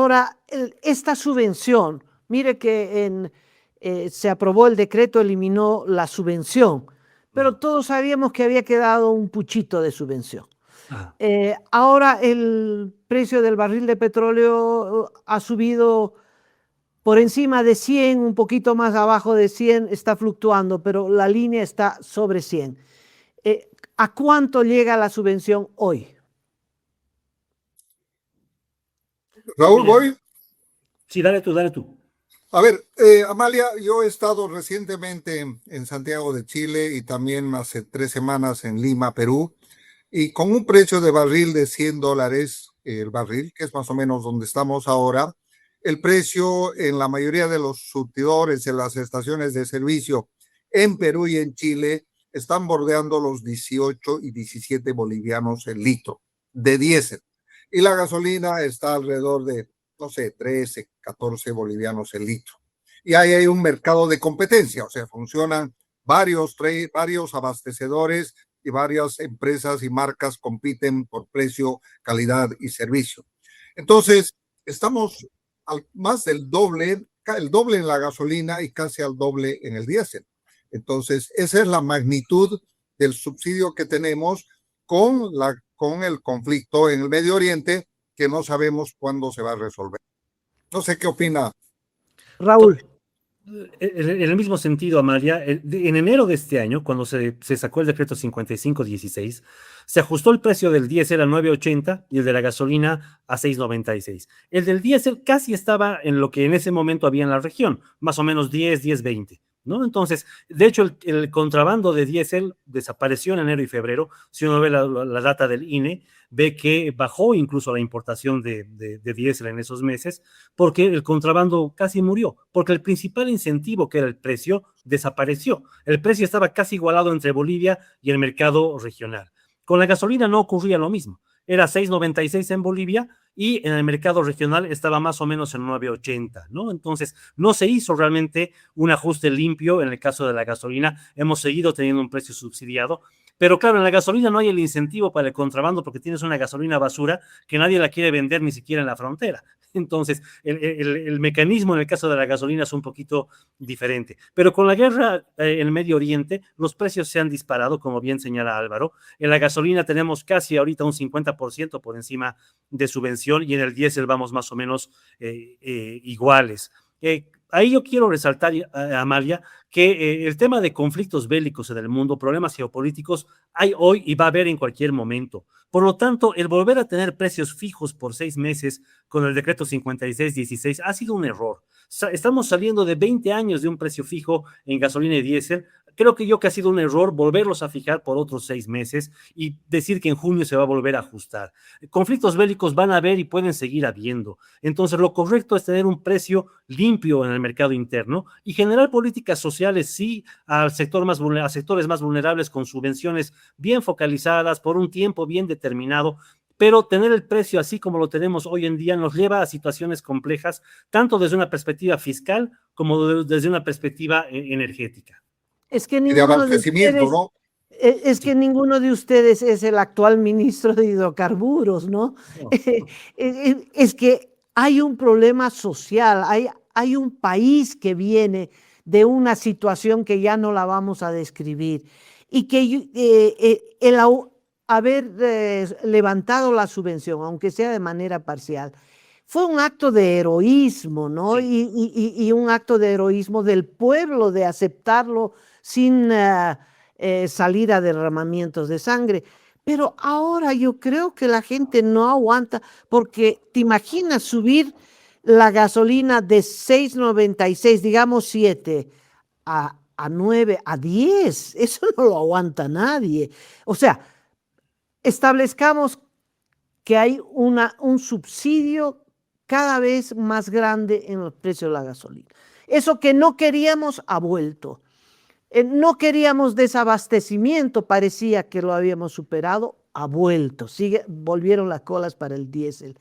Ahora, esta subvención, mire que se aprobó el decreto, eliminó la subvención, pero todos sabíamos que había quedado un puchito de subvención. Ah, Ahora el precio del barril de petróleo ha subido por encima de 100, un poquito más abajo de 100, está fluctuando, pero la línea está sobre 100. ¿A cuánto llega la subvención hoy? Raúl, mira, voy. sí, dale tú. A ver, Amalia, yo he estado recientemente en Santiago de Chile y también hace 3 semanas en Lima, Perú, y con un precio de barril de $100 el barril, que es más o menos donde estamos ahora, el precio en la mayoría de los surtidores, en las estaciones de servicio en Perú y en Chile, están bordeando los 18 y 17 bolivianos el litro de diésel. Y la gasolina está alrededor de, no sé, 13, 14 bolivianos el litro. Y ahí hay un mercado de competencia, o sea, funcionan varios abastecedores y varias empresas y marcas compiten por precio, calidad y servicio. Entonces, estamos al más del doble, el doble en la gasolina y casi al doble en el diésel. Entonces, esa es la magnitud del subsidio que tenemos con el conflicto en el Medio Oriente, que no sabemos cuándo se va a resolver. No sé qué opina. Raúl. En el mismo sentido, Amalia, en enero de este año, cuando se sacó el decreto 5516, se ajustó el precio del diésel a 9.80 y el de la gasolina a 6.96. El del diésel casi estaba en lo que en ese momento había en la región, más o menos 10.20, ¿no? Entonces, de hecho, el contrabando de diésel desapareció en enero y febrero. Si uno ve la data del INE, ve que bajó incluso la importación de diésel en esos meses, porque el contrabando casi murió, porque el principal incentivo, que era el precio, desapareció. El precio estaba casi igualado entre Bolivia y el mercado regional. Con la gasolina no ocurría lo mismo. Era 6.96 en Bolivia y en el mercado regional estaba más o menos en 9.80, ¿no? Entonces, no se hizo realmente un ajuste limpio en el caso de la gasolina. Hemos seguido teniendo un precio subsidiado, pero claro, en la gasolina no hay el incentivo para el contrabando porque tienes una gasolina basura que nadie la quiere vender ni siquiera en la frontera. Entonces, el mecanismo en el caso de la gasolina es un poquito diferente. Pero con la guerra en el Medio Oriente, los precios se han disparado, como bien señala Álvaro. En la gasolina tenemos casi ahorita un 50% por encima de subvención y en el diésel vamos más o menos iguales. Ahí yo quiero resaltar, Amalia, que el tema de conflictos bélicos en el mundo, problemas geopolíticos, hay hoy y va a haber en cualquier momento. Por lo tanto, el volver a tener precios fijos por 6 meses con el decreto 5616 ha sido un error. Estamos saliendo de 20 años de un precio fijo en gasolina y diésel. Creo que ha sido un error volverlos a fijar por otros 6 meses y decir que en junio se va a volver a ajustar. Conflictos bélicos van a haber y pueden seguir habiendo. Entonces, lo correcto es tener un precio limpio en el mercado interno y generar políticas sociales, sí, a sectores más vulnerables con subvenciones bien focalizadas por un tiempo bien determinado, pero tener el precio así como lo tenemos hoy en día nos lleva a situaciones complejas, tanto desde una perspectiva fiscal como desde una perspectiva energética. Es que Y de ninguno de abastecimiento, ustedes, ¿no? es que Sí. ninguno de ustedes es el actual ministro de hidrocarburos, ¿no? No, no. Es que hay un problema social, hay un país que viene de una situación que ya no la vamos a describir y que haber levantado la subvención, aunque sea de manera parcial, fue un acto de heroísmo, ¿no? Sí. Y un acto de heroísmo del pueblo de aceptarlo sin salir a derramamientos de sangre. Pero ahora yo creo que la gente no aguanta, porque te imaginas subir la gasolina de 6.96, digamos 7, a 9, a 10. Eso no lo aguanta nadie. O sea, establezcamos que hay un subsidio cada vez más grande en el precio de la gasolina. Eso que no queríamos ha vuelto. No queríamos desabastecimiento, parecía que lo habíamos superado, ha vuelto. Volvieron las colas para el diésel.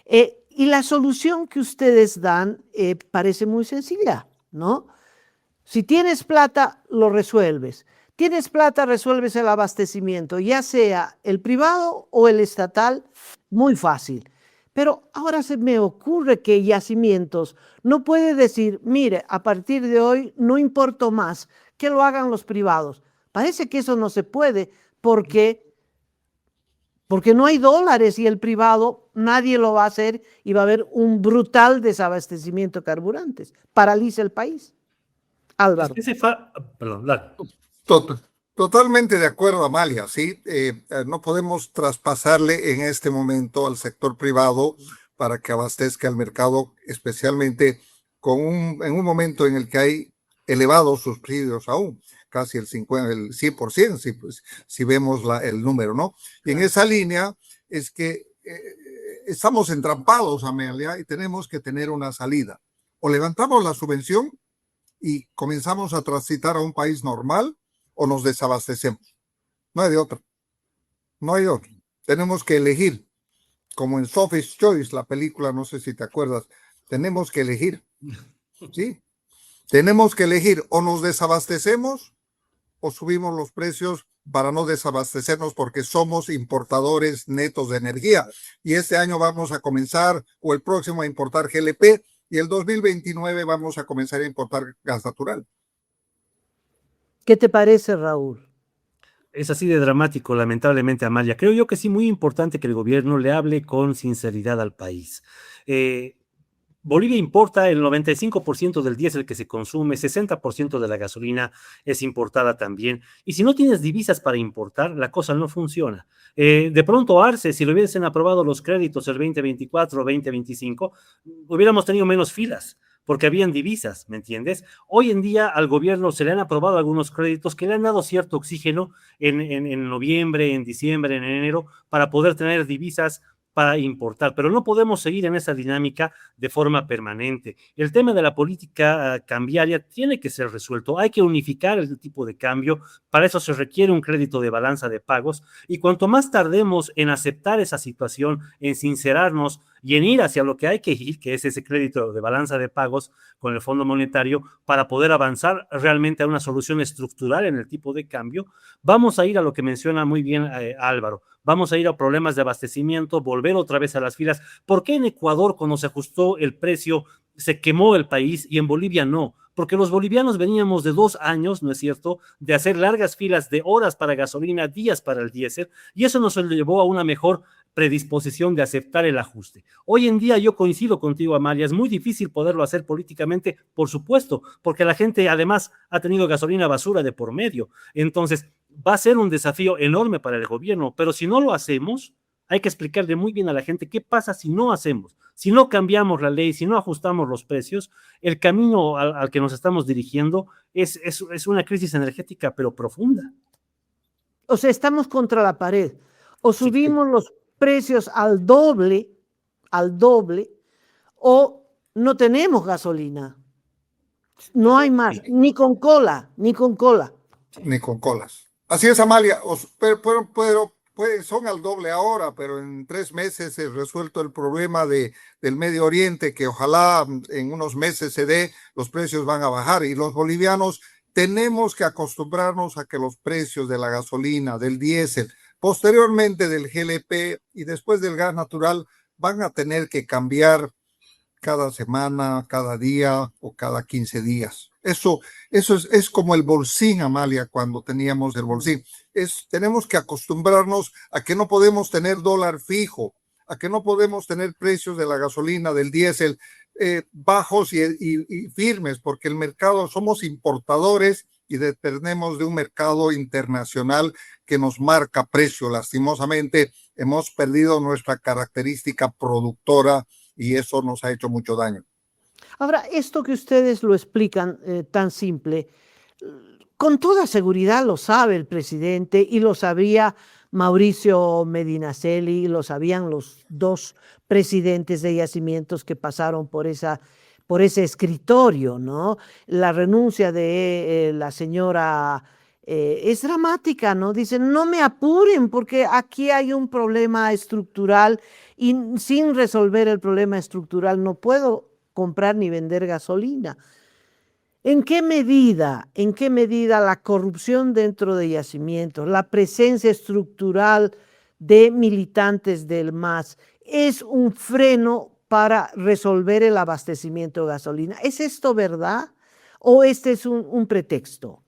Y la solución que ustedes dan parece muy sencilla, ¿no? Si tienes plata, lo resuelves. Tienes plata, resuelves el abastecimiento, ya sea el privado o el estatal, muy fácil. Pero ahora se me ocurre que Yacimientos no puede decir, mire, a partir de hoy no importo más, que lo hagan los privados. Parece que eso no se puede porque no hay dólares y el privado nadie lo va a hacer y va a haber un brutal desabastecimiento de carburantes. Paraliza el país. Es Álvaro. que perdón, dale. Tot- Totalmente de acuerdo, Amalia, sí. No podemos traspasarle en este momento al sector privado para que abastezca el mercado, especialmente en un momento en el que hay elevados subsidios aún, casi el 50, el 100%, si vemos el número, ¿no? Y en esa línea es que estamos entrampados, Amalia, y tenemos que tener una salida. O levantamos la subvención y comenzamos a transitar a un país normal, o nos desabastecemos. No hay de otra. No hay de otra. Tenemos que elegir, como en Sophie's Choice, la película, no sé si te acuerdas, tenemos que elegir. ¿Sí? Tenemos que elegir, o nos desabastecemos o subimos los precios para no desabastecernos porque somos importadores netos de energía. Y este año vamos a comenzar, o el próximo, a importar GLP, y el 2029 vamos a comenzar a importar gas natural. ¿Qué te parece, Raúl? Es así de dramático, lamentablemente, Amalia. Creo yo que sí, muy importante que el gobierno le hable con sinceridad al país. Bolivia importa el 95% del diésel que se consume, 60% de la gasolina es importada también. Y si no tienes divisas para importar, la cosa no funciona. De pronto, Arce, si lo hubiesen aprobado los créditos el 2024 o 2025, hubiéramos tenido menos filas, porque habían divisas, ¿me entiendes? Hoy en día al gobierno se le han aprobado algunos créditos que le han dado cierto oxígeno en noviembre, en diciembre, en enero, para poder tener divisas para importar, pero no podemos seguir en esa dinámica de forma permanente. El tema de la política cambiaria tiene que ser resuelto, hay que unificar el tipo de cambio, para eso se requiere un crédito de balanza de pagos, y cuanto más tardemos en aceptar esa situación, en sincerarnos y en ir hacia lo que hay que ir, que es ese crédito de balanza de pagos con el Fondo Monetario, para poder avanzar realmente a una solución estructural en el tipo de cambio, vamos a ir a lo que menciona muy bien Álvaro. Vamos a ir a problemas de abastecimiento, volver otra vez a las filas. ¿Por qué en Ecuador, cuando se ajustó el precio, se quemó el país y en Bolivia no? Porque los bolivianos veníamos de 2 años, ¿no es cierto?, de hacer largas filas de horas para gasolina, días para el diésel, y eso nos llevó a una mejor predisposición de aceptar el ajuste. Hoy en día yo coincido contigo, Amalia, es muy difícil poderlo hacer políticamente, por supuesto, porque la gente además ha tenido gasolina basura de por medio. Entonces, va a ser un desafío enorme para el gobierno, pero si no lo hacemos, hay que explicarle muy bien a la gente qué pasa si no hacemos, si no cambiamos la ley, si no ajustamos los precios, el camino al que nos estamos dirigiendo es una crisis energética, pero profunda. O sea, estamos contra la pared. O Sí, subimos los precios al doble, o no tenemos gasolina. No hay más, sí. ni con cola, ni con cola. Ni con colas. Así es, Amalia. Pues, son al doble ahora, pero en 3 meses se resuelto el problema del Medio Oriente, que ojalá en unos meses se dé, los precios van a bajar. Y los bolivianos tenemos que acostumbrarnos a que los precios de la gasolina, del diésel, posteriormente del GLP y después del gas natural van a tener que cambiar cada semana, cada día o cada 15 días. Eso es como el bolsín, Amalia, cuando teníamos el bolsín. Tenemos que acostumbrarnos a que no podemos tener dólar fijo, a que no podemos tener precios de la gasolina, del diésel, bajos y firmes, porque el mercado, somos importadores y dependemos de un mercado internacional que nos marca precio. Lastimosamente, hemos perdido nuestra característica productora y eso nos ha hecho mucho daño. Ahora, esto que ustedes lo explican tan simple, con toda seguridad lo sabe el presidente y lo sabía Mauricio Medinaceli, lo sabían los dos presidentes de Yacimientos que pasaron por ese escritorio, ¿no? La renuncia de la señora es dramática, ¿no? Dicen, no me apuren porque aquí hay un problema estructural y sin resolver el problema estructural no puedo comprar ni vender gasolina. ¿En qué medida la corrupción dentro de Yacimientos, la presencia estructural de militantes del MAS, es un freno para resolver el abastecimiento de gasolina. ¿Es esto verdad o este es un pretexto?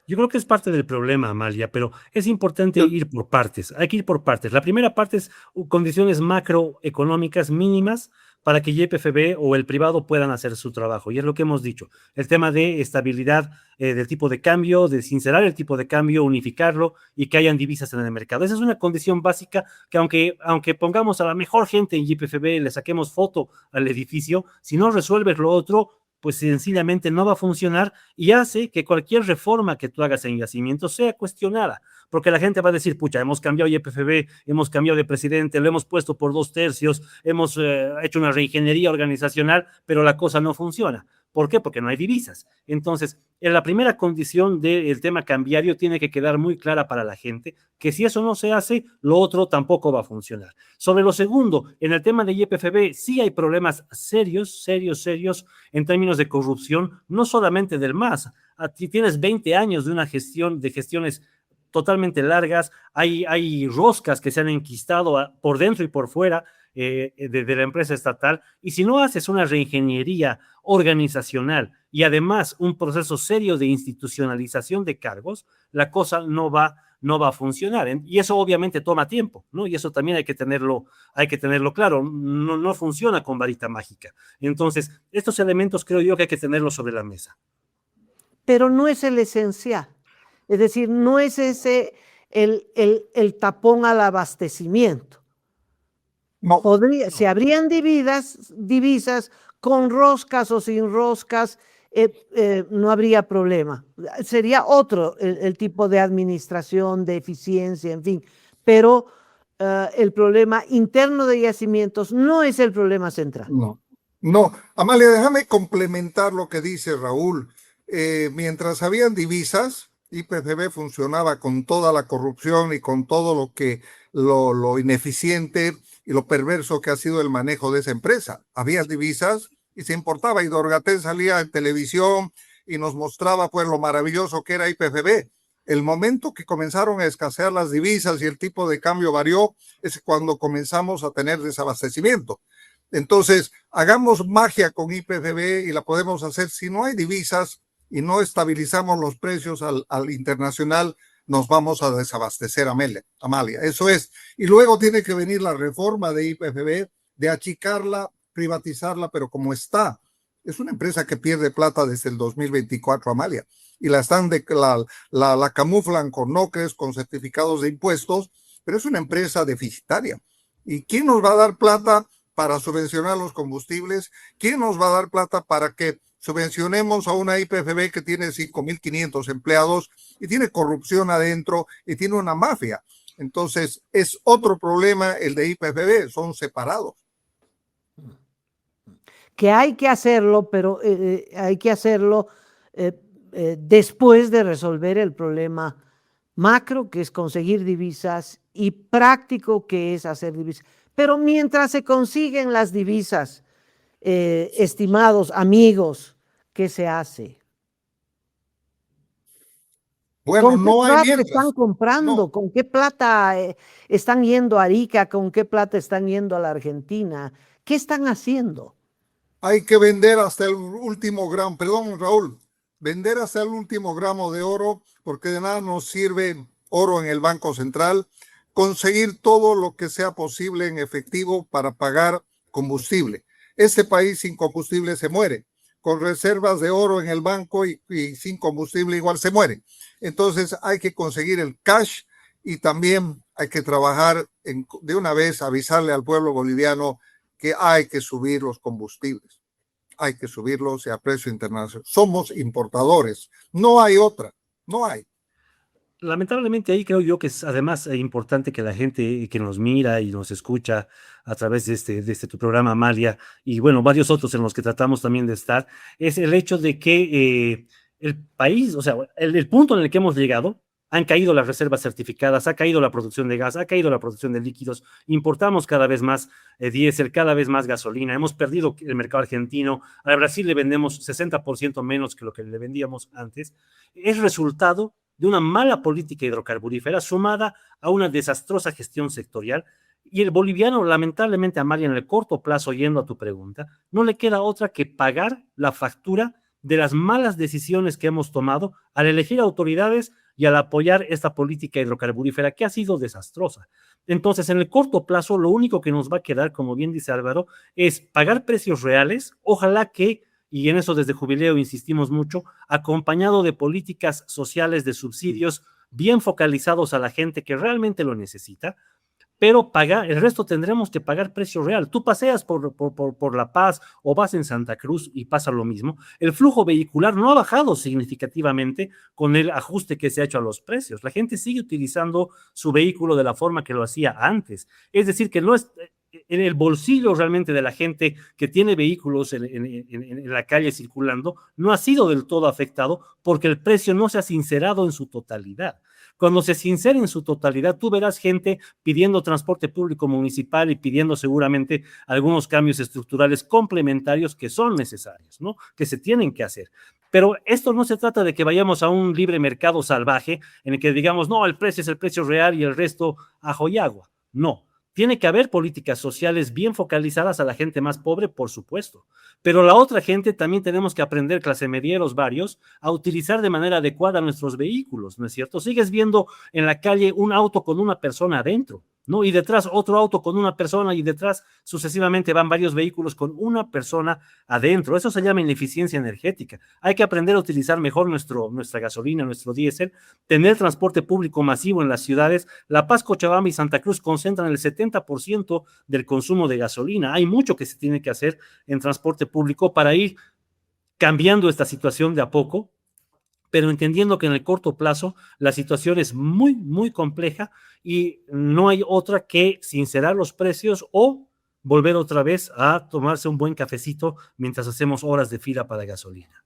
Yo creo que es parte del problema, Amalia, pero es importante Yo- ir por partes. Hay que ir por partes. La primera parte es condiciones macroeconómicas mínimas para que YPFB o el privado puedan hacer su trabajo. Y es lo que hemos dicho. El tema de estabilidad del tipo de cambio, de sincerar el tipo de cambio, unificarlo y que hayan divisas en el mercado. Esa es una condición básica que aunque pongamos a la mejor gente en YPFB, le saquemos foto al edificio, si no resuelves lo otro, pues sencillamente no va a funcionar y hace que cualquier reforma que tú hagas en yacimiento sea cuestionada, porque la gente va a decir, pucha, hemos cambiado YPFB, hemos cambiado de presidente, lo hemos puesto por 2/3, hemos hecho una reingeniería organizacional, pero la cosa no funciona. ¿Por qué? Porque no hay divisas. Entonces, en la primera condición del tema cambiario tiene que quedar muy clara para la gente que si eso no se hace, lo otro tampoco va a funcionar. Sobre lo segundo, en el tema de YPFB sí hay problemas serios, serios, serios en términos de corrupción, no solamente del MAS. Aquí tienes 20 años de una gestión, de gestiones totalmente largas, hay roscas que se han enquistado por dentro y por fuera de la empresa estatal, y si no haces una reingeniería organizacional y además un proceso serio de institucionalización de cargos, la cosa no va a funcionar. Y eso obviamente toma tiempo, ¿no? Y eso también hay que tenerlo claro. No funciona con varita mágica. Entonces, estos elementos creo yo que hay que tenerlos sobre la mesa. Pero no es el esencial. Es decir, no es ese el tapón al abastecimiento. no, Se habrían divisas con roscas o sin roscas, no habría problema. Sería otro el tipo de administración, de eficiencia, en fin. Pero el problema interno de yacimientos no es el problema central. no, no. Amalia, déjame complementar lo que dice Raúl. Mientras habían divisas, YPFB funcionaba con toda la corrupción y con todo lo ineficiente y lo perverso que ha sido el manejo de esa empresa. Había divisas y se importaba, y Dorgatel salía en televisión y nos mostraba pues lo maravilloso que era YPFB. El momento que comenzaron a escasear las divisas y el tipo de cambio varió, es cuando comenzamos a tener desabastecimiento. Entonces, hagamos magia con YPFB y la podemos hacer. Si no hay divisas y no estabilizamos los precios al internacional, nos vamos a desabastecer, Amalia. Eso es. Y luego tiene que venir la reforma de YPFB, de achicarla, privatizarla, pero como está, es una empresa que pierde plata desde el 2024, Amalia, y la camuflan con NOCRES, con certificados de impuestos, pero es una empresa deficitaria. ¿Y quién nos va a dar plata para subvencionar los combustibles? ¿Quién nos va a dar plata para que subvencionemos a una YPFB que tiene 5.500 empleados y tiene corrupción adentro y tiene una mafia? Entonces, es otro problema el de YPFB, son separados. Que hay que hacerlo, pero hay que hacerlo después de resolver el problema macro, que es conseguir divisas, y práctico, que es hacer divisas. Pero mientras se consiguen las divisas, estimados amigos, ¿qué se hace? Bueno, ¿Con qué no hay plata están mientras. comprando? No, ¿Con qué plata están yendo a Arica? ¿Con qué plata están yendo a la Argentina? ¿Qué están haciendo? hay que vender hasta el último gramo. Perdón, Raúl, vender hasta el último gramo de oro, porque de nada nos sirve oro en el Banco Central. Conseguir todo lo que sea posible en efectivo para pagar combustible. Este país sin combustible se muere. Con reservas de oro en el banco y sin combustible igual se muere. Entonces hay que conseguir el cash y también hay que trabajar de una vez, avisarle al pueblo boliviano que hay que subir los combustibles. Hay que subirlos a precio internacional. Somos importadores. No hay otra. No hay. Lamentablemente ahí creo yo que es además importante que la gente que nos mira y nos escucha a través de este tu programa, Amalia, y bueno, varios otros en los que tratamos también de estar, es el hecho de que el país, o sea, el punto en el que hemos llegado, han caído las reservas certificadas, ha caído la producción de gas, ha caído la producción de líquidos, importamos cada vez más diésel, cada vez más gasolina, hemos perdido el mercado argentino, a Brasil le vendemos 60% menos que lo que le vendíamos antes, es resultado de una mala política hidrocarburífera sumada a una desastrosa gestión sectorial Y el boliviano, lamentablemente, Amalia, en el corto plazo, yendo a tu pregunta, no le queda otra que pagar la factura de las malas decisiones que hemos tomado al elegir autoridades y al apoyar esta política hidrocarburífera que ha sido desastrosa. Entonces, en el corto plazo, lo único que nos va a quedar, como bien dice Álvaro, es pagar precios reales, ojalá que, y en eso desde Jubileo insistimos mucho, acompañado de políticas sociales de subsidios bien focalizados a la gente que realmente lo necesita, pero pagar, el resto tendremos que pagar precio real. Tú paseas por La Paz o vas en Santa Cruz y pasa lo mismo. El flujo vehicular no ha bajado significativamente con el ajuste que se ha hecho a los precios. La gente sigue utilizando su vehículo de la forma que lo hacía antes. Es decir, que no es en el bolsillo realmente de la gente que tiene vehículos en la calle circulando, no ha sido del todo afectado porque el precio no se ha sincerado en su totalidad. Cuando se sincere en su totalidad, tú verás gente pidiendo transporte público municipal y pidiendo seguramente algunos cambios estructurales complementarios que son necesarios, ¿no? Que se tienen que hacer. Pero esto no se trata de que vayamos a un libre mercado salvaje en el que digamos, no, el precio es el precio real y el resto ajo y agua. No. Tiene que haber políticas sociales bien focalizadas a la gente más pobre, por supuesto. Pero la otra gente también tenemos que aprender, clase medieros varios, a utilizar de manera adecuada nuestros vehículos, ¿no es cierto? Sigues viendo en la calle un auto con una persona adentro, ¿no? Y detrás otro auto con una persona y detrás sucesivamente van varios vehículos con una persona adentro. Eso se llama ineficiencia energética. Hay que aprender a utilizar mejor nuestra gasolina, nuestro diésel, tener transporte público masivo en las ciudades. La Paz, Cochabamba y Santa Cruz concentran el 70% del consumo de gasolina. Hay mucho que se tiene que hacer en transporte público para ir cambiando esta situación de a poco, pero entendiendo que en el corto plazo la situación es muy, muy compleja y no hay otra que sincerar los precios o volver otra vez a tomarse un buen cafecito mientras hacemos horas de fila para gasolina.